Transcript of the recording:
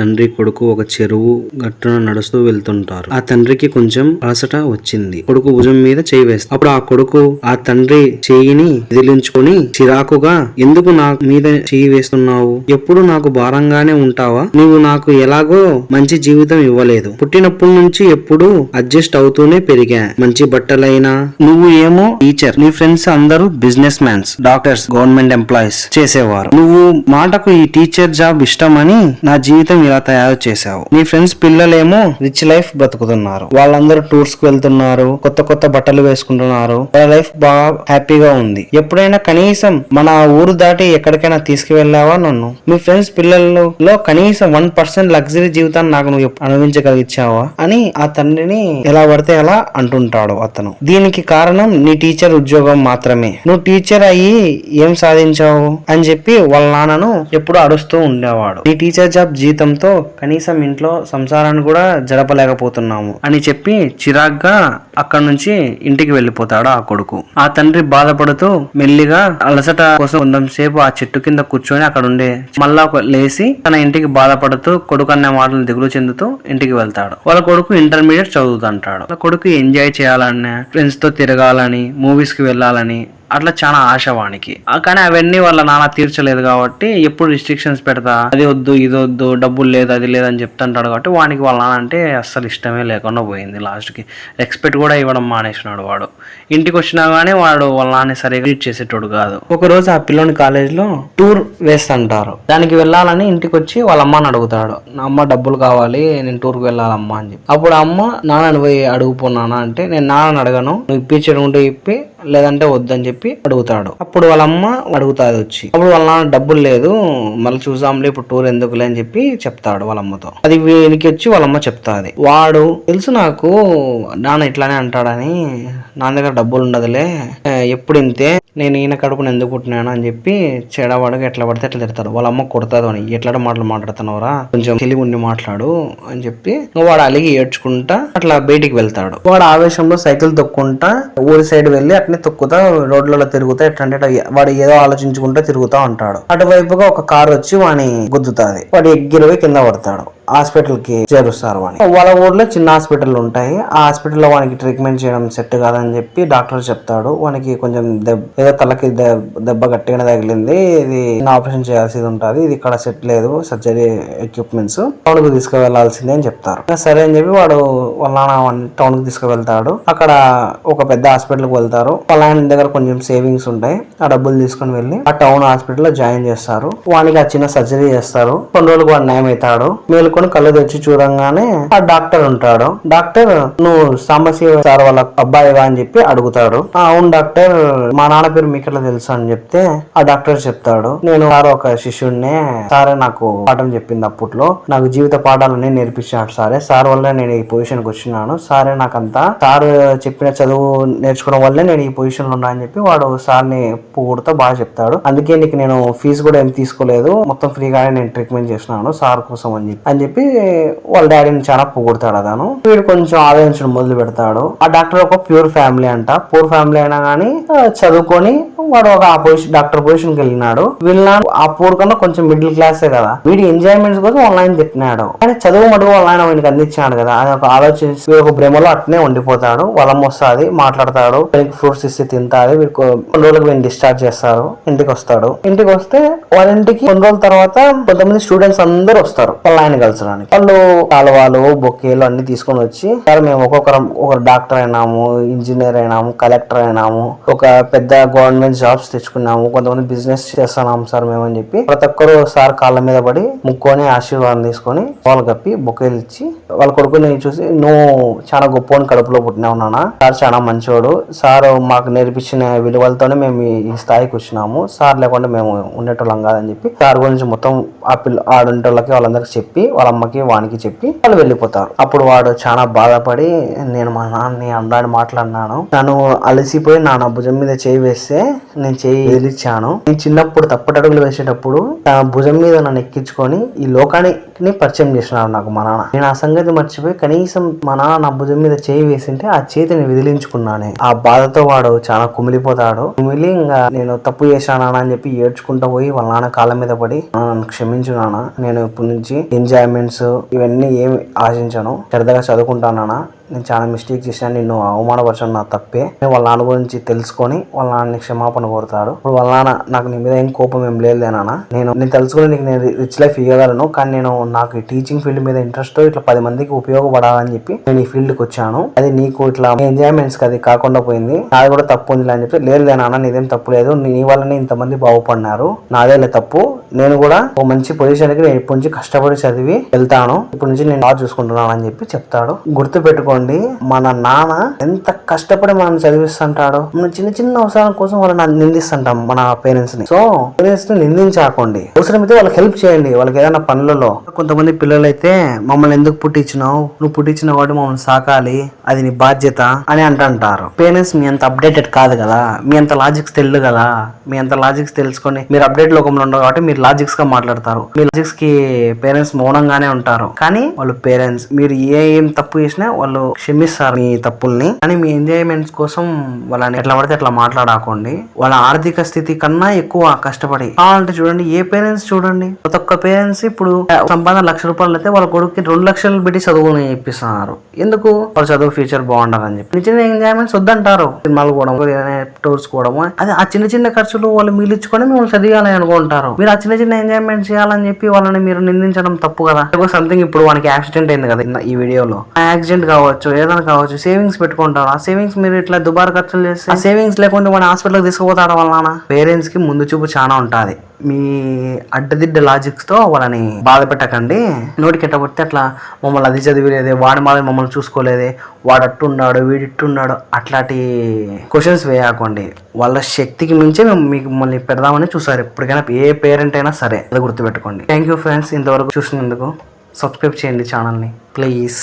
తండ్రి కొడుకు ఒక చెరువు గట్టున నడుస్తూ వెళ్తుంటారు. ఆ తండ్రికి కొంచెం అలసట వచ్చింది. కొడుకు భుజం మీద చేయి వేస్తాడు. అప్పుడు ఆ కొడుకు ఆ తండ్రి చేయిని విదిలించుకొని చిరాకుగా, ఎందుకు నా మీద చేయి వేస్తున్నావు? ఎప్పుడు నాకు భారంగానే ఉంటావా? నువ్వు నాకు ఎలాగో మంచి జీవితం ఇవ్వలేదు. పుట్టినప్పటి నుంచి ఎప్పుడు అడ్జస్ట్ అవుతూనే పెరిగా. మంచి బట్టలైనా, నువ్వు ఏమో టీచర్, నీ ఫ్రెండ్స్ అందరూ business mans, doctors, government employees చేసేవారు. నువ్వు మాటకు ఈ టీచర్ జాబ్ ఇష్టమని నా జీవితం ఇలా తయారు చేశావు. నీ ఫ్రెండ్స్ పిల్లలేమో రిచ్ లైఫ్ బ్రతుకుతున్నారు. వాళ్ళందరూ టూర్స్ కు వెళ్తున్నారు, కొత్త కొత్త బట్టలు వేసుకుంటున్నారు. వాళ్ళ లైఫ్ బాగా హ్యాపీగా ఉంది. ఎప్పుడైనా కనీసం మన ఊరు దాటి ఎక్కడికైనా తీసుకువెళ్ళావా నన్ను? మీ ఫ్రెండ్స్ పిల్లలలో కనీసం 1% లగ్జరీ జీవితాన్ని నాకు నువ్వు అనుభవించగలిగించావా అని ఆ తండ్రిని ఎలా పడితే అలా అంటుంటాడు అతను. దీనికి కారణం నీ టీచర్ ఉద్యోగం మాత్రమే. నువ్వు టీచర్ అయ్యి ఏం సాధించావు అని చెప్పి వాళ్ళ నాన్నను ఎప్పుడు అడుస్తూ ఉండేవాడు. నీ టీచర్ జాబ్ జీతంతో కనీసం ఇంట్లో సంసారాన్ని కూడా జరపలేకపోతున్నాము అని చెప్పి చిరాగ్గా అక్కడ నుంచి ఇంటికి వెళ్ళిపోతాడు ఆ కొడుకు. ఆ తండ్రి బాధపడుతూ మెల్లిగా అలసట కోసం కొంతసేపు ఆ చెట్టు కింద కూర్చొని అక్కడ ఉండే మళ్ళా లేసి తన ఇంటికి బాధపడుతూ కొడుకు అనే మాటలు దిగులు చెందుతూ ఇంటికి వెళ్తాడు. వాళ్ళ కొడుకు ఇంటర్మీడియట్ చదువుతుంటాడు. వాళ్ళ కొడుకు ఎంజాయ్ చేయాలని, ఫ్రెండ్స్ తో తిరగాలని, మూవీస్ కి వెళ్ళాలని అట్లా చాలా ఆశవానికి. కానీ అవన్నీ వాళ్ళ నాన్న తీర్చలేదు కాబట్టి ఎప్పుడు రిస్ట్రిక్షన్స్ పెడతా, అది వద్దు ఇది వద్దు, డబ్బులు లేదు అది లేదని చెప్తుంటాడు. కాబట్టి వానికి వాళ్ళ నాన్న అంటే అస్సలు ఇష్టమే లేకుండా పోయింది. లాస్ట్ కి రెస్పెక్ట్ కూడా ఇవ్వడం మానేసినాడు వాడు. ఇంటికి వచ్చినా గానీ వాడు వాళ్ళ నాన్న సరిగా ట్రీట్ చేసేటోడు కాదు. ఒక రోజు ఆ పిల్లోని కాలేజ్ లో టూర్ వేస్తుంటారు. దానికి వెళ్ళాలని ఇంటికి వచ్చి వాళ్ళ అమ్మని అడుగుతాడు. నా అమ్మ డబ్బులు కావాలి, నేను టూర్ కు వెళ్ళాలమ్మా అని చెప్పి. అప్పుడు అమ్మ నాన్నని పోయి అడుగుపోనానా అంటే, నేను నాన్నని అడగను, నువ్వు ఇప్పించడం ఉంటే ఇప్పి, లేదంటే వద్దని చెప్పి అడుగుతాడు. అప్పుడు వాళ్ళ అమ్మ అడుగుతాది వచ్చి. అప్పుడు వాళ్ళ నాన్న డబ్బులు లేదు, మళ్ళీ చూసాంలే ఇప్పుడు టూర్ ఎందుకులే అని చెప్పి చెప్తాడు వాళ్ళ అమ్మతో. అది వీనికి వచ్చి వాళ్ళ అమ్మ చెప్తాది. వాడు తెలుసు నాకు నాన్న ఇట్లానే అంటాడని, నా దగ్గర డబ్బులు ఉండదులే, ఎప్పుడు ఇంతే, నేను ఈయన కడుపును ఎందుకు పుట్టినాను అని చెప్పి చెడవాడుగా ఎట్లా పడితే ఎట్లా తిడతాడు. వాళ్ళ అమ్మ కొడతాదు అని, ఎట్లా మాటలు మాట్లాడుతున్నావురా, కొంచెం తెలివి ఉండి మాట్లాడు అని చెప్పి వాడు అలిగి ఏడ్చుకుంటా అట్లా బయటికి వెళ్తాడు. వాడు ఆవేశంలో సైకిల్ తొక్కుంటా ఊరి సైడ్ వెళ్ళి అట్నే తొక్కుతా రోడ్లలో తిరుగుతా ఎట్లా వాడు ఏదో ఆలోచించుకుంటూ తిరుగుతా ఉంటాడు. అటువైపుగా ఒక కారు వచ్చి వాని గుద్దుతాది. వాడు ఎగ్గిరవి కింద పడతాడు. హాస్పిటల్ కి చేరుస్తారు వాడిని. వాళ్ళ ఊర్లో చిన్న హాస్పిటల్ ఉంటాయి. ఆ హాస్పిటల్లో వానికి ట్రీట్మెంట్ చేయడం సెట్ కాదని చెప్పి డాక్టర్ చెప్తాడు. వానికి కొంచెం ఏదో తలకి దెబ్బ గట్టిగానే తగిలింది, ఇది ఆపరేషన్ చేయాల్సింది ఉంటుంది, ఇది ఇక్కడ సెట్ లేదు, సర్జరీ ఎక్విప్మెంట్స్, టౌన్ కు తీసుకువెళ్లాల్సిందే అని చెప్తారు. సరే అని చెప్పి వాడు వాళ్ళ నాన్న టౌన్ కు తీసుకువెళ్తాడు. అక్కడ ఒక పెద్ద హాస్పిటల్ కి వెళ్తారు. వాళ్ళ ఆయన దగ్గర కొంచెం సేవింగ్స్ ఉంటాయి. ఆ డబ్బులు తీసుకుని వెళ్ళి ఆ టౌన్ హాస్పిటల్ లో జాయిన్ చేస్తారు. వానికి ఆ చిన్న సర్జరీ చేస్తారు. కొన్ని రోజులకు వాడు నయం అవుతాడు. మేలుకొని కళ్ళు తెచ్చి చూడంగానే ఆ డాక్టర్ ఉంటాడు. డాక్టర్, నువ్వు సాంబశివ సార్ వాళ్ళ అబ్బాయిగా అని చెప్పి అడుగుతాడు. అవును డాక్టర్, మా నాన్న పేరు మీకెట్లా తెలుసు అని చెప్తే ఆ డాక్టర్ చెప్తాడు, నేను సార్ ఒక శిష్యుడినే, సారే నాకు పాఠం చెప్పింది, అప్పట్లో నాకు జీవిత పాఠాలన్నీ నేర్పించాడు సారే, సార్ వల్ల నేను ఈ పొజిషన్ కి వచ్చినాను, సారే నాకంతా, సార్ చెప్పిన చదువు నేర్చుకోవడం వల్లే నేను ఈ పొజిషన్ లో ఉన్నా అని చెప్పి వాడు సార్ని పొగుడుతూ బాగా చెప్తాడు. అందుకే నీకు నేను ఫీజు కూడా ఏం తీసుకోలేదు, మొత్తం ఫ్రీగానే నేను ట్రీట్మెంట్ చేసినాను సార్ కోసం అని చెప్పి వాళ్ళ డాడీని చాలా పొగుడతాడు. అతను వీడు కొంచెం ఆలోచించడం మొదలు పెడతాడు. ఆ డాక్టర్ ఒక ప్యూర్ ఫ్యామిలీ అంట. పూర్ ఫ్యామిలీ అయినా గానీ చదువుకొని వాడు ఒక డాక్టర్ పొజిషన్ కి వెళ్ళినాడు. వీళ్ళ ఆ పూర్ కన్నా కొంచెం మిడిల్ క్లాసే కదా. వీడి ఎంజాయ్మెంట్స్ కోసం ఆన్లైన్ తిట్టినాడు. కానీ చదువు మటుకు ఆన్లైన్ వీడికి అందించాడు కదా. అది ఒక ఆలోచించి ఒక భ్రమలో అట్నే ఉండిపోతాడు. వాళ్ళమ్మ వస్తుంది, మాట్లాడతాడు, ఫ్రూట్స్ ఇస్తే తింటాడు. వీడికి కొన్ని రోజులకు వీడిని డిశ్చార్జ్ చేస్తారు. ఇంటికి వస్తాడు. ఇంటికి వస్తే వాళ్ళ ఇంటికి కొన్ని రోజుల తర్వాత కొంతమంది స్టూడెంట్స్ అందరూ వస్తారు వాళ్ళ ఆయన కలుసడానికి. వాళ్ళు కాలువలు, బొకేలు అన్ని తీసుకొని వచ్చి, సార్ మేము ఒక డాక్టర్ అయినాము, ఇంజనీర్ అయినాము, కలెక్టర్ అయినాము, ఒక పెద్ద గవర్నమెంట్ జాబ్స్ తెచ్చుకున్నాము, కొంతమంది బిజినెస్ చేస్తున్నాము సార్ మేము అని చెప్పి ప్రతి ఒక్కరు సార్ కాళ్ళ మీద పడి ముక్కొని ఆశీర్వాదం తీసుకొని వాళ్ళు కప్పి బొకేలు ఇచ్చి వాళ్ళ కొడుకుని చూసి, నువ్వు చాలా గొప్పని కడుపులో పుట్టినావు నాన్న, సార్ చాలా మంచోడు, సార్ మాకు నేర్పించిన విలువలతోనే మేము ఈ స్థాయికి వచ్చినాము, సార్ లేకుండా మేము ఉండేటోళ్ళం కాదని చెప్పి సార్ గురించి మొత్తం ఆడుంటోళ్ళకి వాళ్ళందరికి చెప్పి వాళ్ళ అమ్మకి వానికి చెప్పి వాళ్ళు వెళ్ళిపోతారు. అప్పుడు వాడు చాలా బాధపడి, నేను మా నాన్నని అన్నాడు మాట్లాడినాను, నన్ను అలసిపోయి నా భుజం మీద చేయి వేస్తే నేను చేయి వదిలిచ్చాను, నేను చిన్నప్పుడు తప్పటడుగులు వేసేటప్పుడు తన భుజం మీద నన్ను ఎక్కించుకొని ఈ లోకానికి పరిచయం చేసినాడు నాకు మా నాన్న. నేను ఆ సంగతి మర్చిపోయి కనీసం మా నాన్న నా భుజం మీద చేయి వేసింటే ఆ చేతిని విదిలించుకున్నానే. ఆ బాధతో వాడు చాలా కుమిలిపోతాడు. కుమిలి ఇంకా నేను తప్పు చేశానా అని చెప్పి ఏడ్చుకుంటూ పోయి వాళ్ళ నాన్న కాళ్ళ మీద పడి, నన్ను క్షమించు నాన్న, నేను ఇప్పటి నుంచి ఎంజాయ్మెంట్ ఎంజాయ్మెంట్స్ ఇవన్నీ ఏమి ఆశించను. సరదాగా చదువుకుంటానా, నేను చాలా మిస్టేక్ చేసినా, నిన్ను అవమానపరచడం నా తప్పే. నేను వాళ్ళ నాన్న గురించి తెలుసుకొని వాళ్ళ నాన్నని క్షమాపణ కోరుతాడు. ఇప్పుడు వాళ్ళ నాన్న నాకు నీ మీద ఏం కోపం ఏం లేదు నాన్న, నేను తెలుసుకుని నీకు నేను రిచ్ లైఫ్ ఇవ్వగలను, కానీ నేను నాకు ఈ టీచింగ్ ఫీల్డ్ మీద ఇంట్రెస్ట్, ఇట్లా 10 మందికి ఉపయోగపడాలని చెప్పి నేను ఈ ఫీల్డ్ కి వచ్చాను. అది నీకు ఇట్లా ఎంజాయ్మెంట్స్ అది కాకుండా పోయింది, నాది కూడా తప్పు ఉంది అని చెప్పి, లేదు నాన్న నీదేం తప్పు లేదు, నీ వల్లనే ఇంతమంది బాగుపడినారు, నాదేలే తప్పు, నేను కూడా ఒక మంచి పొజిషన్ కి నేను ఇప్పటి నుంచి కష్టపడి చదివి వెళ్తాను, ఇప్పటి నుంచి నేను బాగా చూసుకుంటున్నాను అని చెప్పి చెప్తాడు. గుర్తు పెట్టుకోండి, మన నాన్న ఎంత కష్టపడి మనం చదివిస్తుంటాడు. మనం చిన్న చిన్న అవసరాల కోసం వాళ్ళని నిందిస్తుంటాం మన పేరెంట్స్ ని. సో పేరెంట్స్ ని నిందించకండి, అవసరమైతే వాళ్ళకి హెల్ప్ చేయండి, వాళ్ళకి ఏదైనా పనులలో. కొంతమంది పిల్లలు అయితే మమ్మల్ని ఎందుకు పుట్టించినావు, నువ్వు పుట్టించిన వాడు మమ్మల్ని సాకాలి, అది నీ బాధ్యత అని అంటుంటారు. పేరెంట్స్ మీ అంత అప్డేటెడ్ కాదు కదా, మీ అంత లాజిక్స్ తెలియదు కదా, మీ అంత లాజిక్స్ తెలుసుకొని మీరు అప్డేట్ లోకంలో ఉండరు కాబట్టి మీరు లాజిక్స్ గా మాట్లాడతారు. మీ లాజిక్స్ కి పేరెంట్స్ మౌనంగానే ఉంటారు, కానీ వాళ్ళు పేరెంట్స్, మీరు ఏం తప్పు చేసినా వాళ్ళు క్షమిస్తారు మీ తప్పుల్ని. కానీ మీ ఎంజాయ్మెంట్స్ కోసం వాళ్ళని ఎట్లా పడితే అట్లా మాట్లాడకండి. వాళ్ళ ఆర్థిక స్థితి కన్నా ఎక్కువ కష్టపడి కావాలంటే చూడండి, ఏ పేరెంట్స్ చూడండి, ప్రతి ఒక్క పేరెంట్స్ ఇప్పుడు సంపాదన ₹1,00,000 అయితే వాళ్ళ కొడుకు 2 లక్షలు పెట్టి చదువుని ఇప్పిస్తున్నారు. ఎందుకు? వాళ్ళ చదువు ఫ్యూచర్ బాగుండాలని చెప్పి. చిన్న చిన్న ఎంజాయ్మెంట్స్ వద్దంటారు, సినిమాలు పోవడం, టూర్స్ పోవడం, అది ఆ చిన్న చిన్న ఖర్చులు వాళ్ళు మిగిలించుకొని మిమ్మల్ని చదివాలని అనుకుంటారు. మీరు ఆ చిన్న చిన్న ఎంజాయ్మెంట్ చేయాలని చెప్పి వాళ్ళని మీరు నిందించడం తప్పు కదా. సంథింగ్ ఇప్పుడు వానికి యాక్సిడెంట్ అయింది కదా ఈ వీడియోలో, ఆ యాక్సిడెంట్ కావచ్చు, ఏదైనా కావచ్చు, సేవింగ్స్ పెట్టుకుంటారు. ఆ సేవింగ్స్ మీరు ఇట్లా దుబారా ఖర్చులు చేస్తే, ఆ సేవింగ్స్ లేకుండా వాడిని హాస్పిటల్కి తీసుకుపోతాడు వాళ్ళ నాన్న. పేరెంట్స్ కి ముందు చూపు చాలా ఉంటుంది. మీ అడ్డదిడ్డ లాజిక్స్ తో వాళ్ళని బాధ పెట్టకండి. నోటికి ఎట్టబడితే అట్లా మమ్మల్ని అది చదివిలేదే, వాడి మాది మమ్మల్ని చూసుకోలేదే, వాడు అట్టున్నాడు వీడిట్టున్నాడు అట్లాంటి క్వశ్చన్స్ వేయకండి. వాళ్ళ శక్తికి మించే మేము మిమ్మల్ని పెడదామని చూసారు ఎప్పటికైనా, ఏ పేరెంట్ అయినా సరే. అది గుర్తుపెట్టుకోండి. థ్యాంక్ యూ ఫ్రెండ్స్, ఇంతవరకు చూసినందుకు. సబ్స్క్రైబ్ చేయండి ఛానల్ని ప్లీజ్.